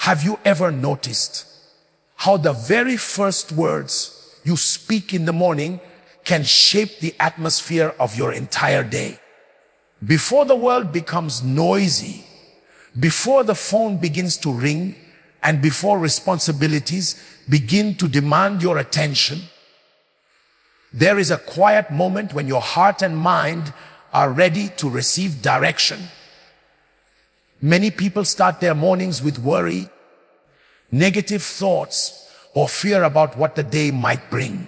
Have you ever noticed how the very first words you speak in the morning can shape the atmosphere of your entire day? Before the world becomes noisy, before the phone begins to ring, and before responsibilities begin to demand your attention, there is a quiet moment when your heart and mind are ready to receive direction. Many people start their mornings with worry, negative thoughts, or fear about what the day might bring.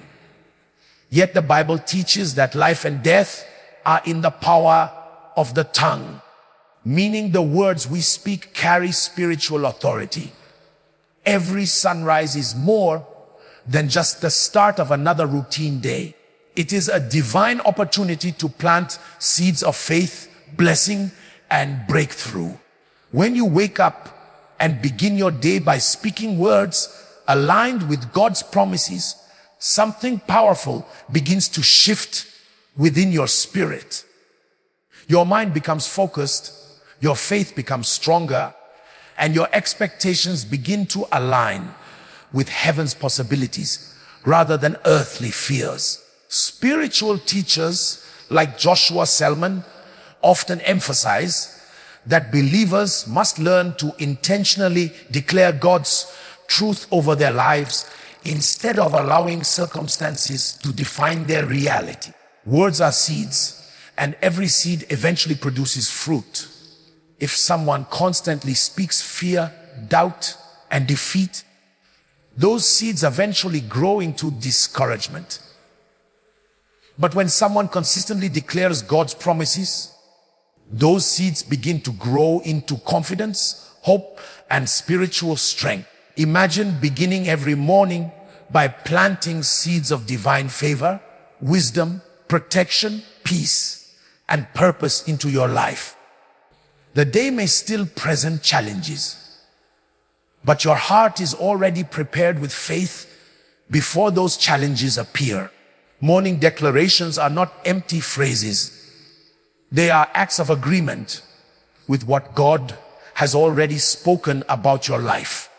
Yet the Bible teaches that life and death are in the power of the tongue, meaning the words we speak carry spiritual authority. Every sunrise is more than just the start of another routine day. It is a divine opportunity to plant seeds of faith, blessing, and breakthrough. When you wake up and begin your day by speaking words aligned with God's promises, something powerful begins to shift within your spirit. Your mind becomes focused, your faith becomes stronger, and your expectations begin to align with heaven's possibilities rather than earthly fears. Spiritual teachers like Joshua Selman often emphasize that believers must learn to intentionally declare God's truth over their lives instead of allowing circumstances to define their reality. Words are seeds, and every seed eventually produces fruit. If someone constantly speaks fear, doubt, and defeat, those seeds eventually grow into discouragement. But when someone consistently declares God's promises, those seeds begin to grow into confidence, hope, and spiritual strength. Imagine beginning every morning by planting seeds of divine favor, wisdom, protection, peace, and purpose into your life. The day may still present challenges, but your heart is already prepared with faith before those challenges appear. Morning declarations are not empty phrases. They are acts of agreement with what God has already spoken about your life.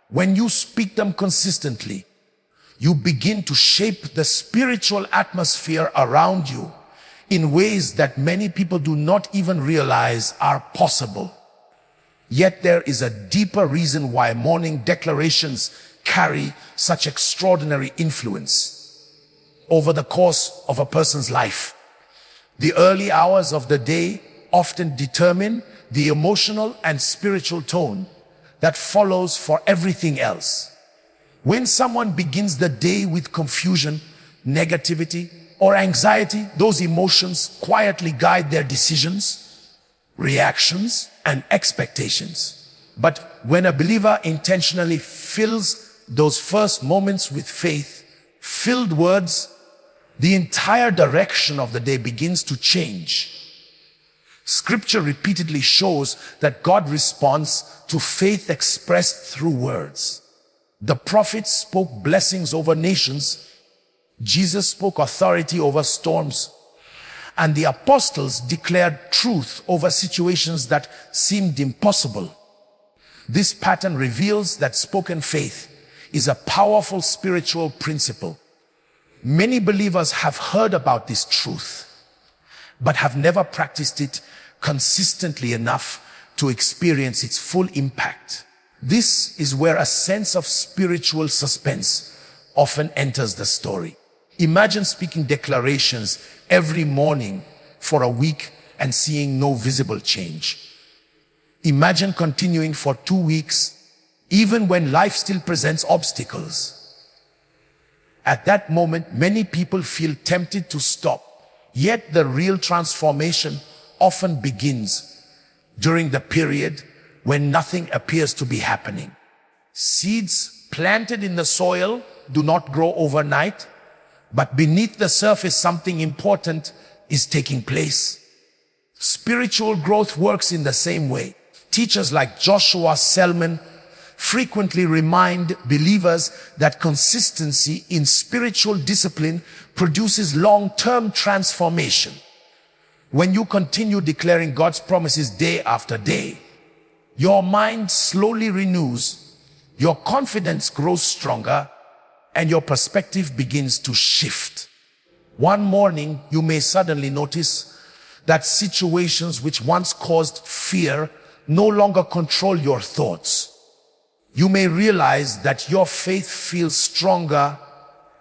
When you speak them consistently, you begin to shape the spiritual atmosphere around you in ways that many people do not even realize are possible. Yet there is a deeper reason why morning declarations carry such extraordinary influence over the course of a person's life. The early hours of the day often determine the emotional and spiritual tone that follows for everything else. When someone begins the day with confusion, negativity, or anxiety, those emotions quietly guide their decisions, reactions, and expectations. But when a believer intentionally fills those first moments with faith-filled words, the entire direction of the day begins to change. Scripture repeatedly shows that God responds to faith expressed through words. The prophets spoke blessings over nations, Jesus spoke authority over storms, and the apostles declared truth over situations that seemed impossible. This pattern reveals that spoken faith is a powerful spiritual principle. Many believers have heard about this truth, but have never practiced it consistently enough to experience its full impact. This is where a sense of spiritual suspense often enters the story. Imagine speaking declarations every morning for a week and seeing no visible change. Imagine continuing for 2 weeks, even when life still presents obstacles. At that moment, many people feel tempted to stop. Yet the real transformation often begins during the period when nothing appears to be happening. Seeds planted in the soil do not grow overnight, but beneath the surface something important is taking place. Spiritual growth works in the same way. Teachers like Joshua Selman frequently remind believers that consistency in spiritual discipline produces long-term transformation. When you continue declaring God's promises day after day, Your mind slowly renews, your confidence grows stronger, and your perspective begins to shift. One morning, you may suddenly notice that situations which once caused fear no longer control your thoughts. You may realize that your faith feels stronger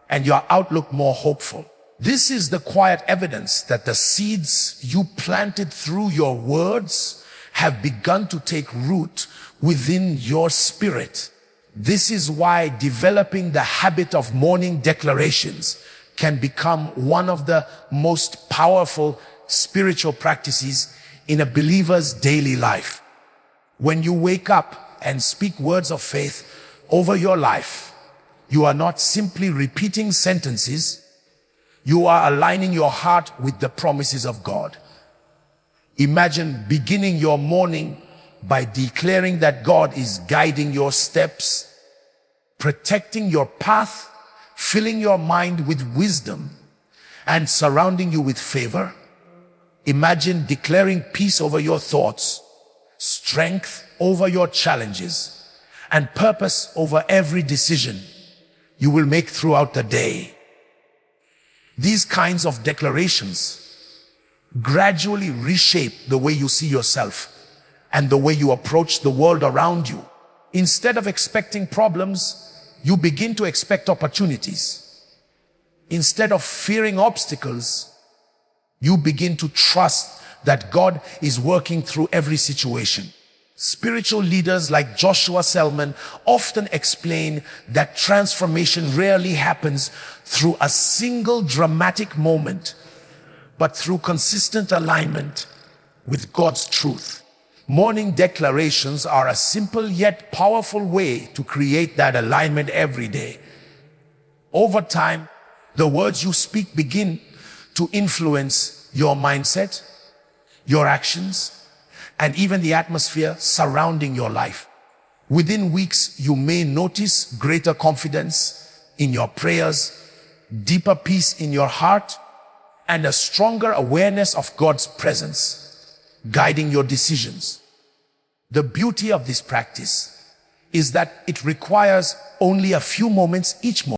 and your outlook more hopeful. This is the quiet evidence that the seeds you planted through your words have begun to take root within your spirit. This is why developing the habit of morning declarations can become one of the most powerful spiritual practices in a believer's daily life. When you wake up and speak words of faith over your life, you are not simply repeating sentences, you are aligning your heart with the promises of God. Imagine beginning your morning by declaring that God is guiding your steps, protecting your path, filling your mind with wisdom, and surrounding you with favor. Imagine declaring peace over your thoughts, strength over your challenges, and purpose over every decision you will make throughout the day. These kinds of declarations gradually reshape the way you see yourself and the way you approach the world around you. Instead of expecting problems, you begin to expect opportunities. Instead of fearing obstacles, you begin to trust that God is working through every situation. Spiritual leaders like Joshua Selman often explain that transformation rarely happens through a single dramatic moment, but through consistent alignment with God's truth. Morning declarations are a simple yet powerful way to create that alignment every day. Over time, the words you speak begin to influence your mindset, your actions, and even the atmosphere surrounding your life. Within weeks, you may notice greater confidence in your prayers, deeper peace in your heart, and a stronger awareness of God's presence guiding your decisions. The beauty of this practice is that it requires only a few moments each morning.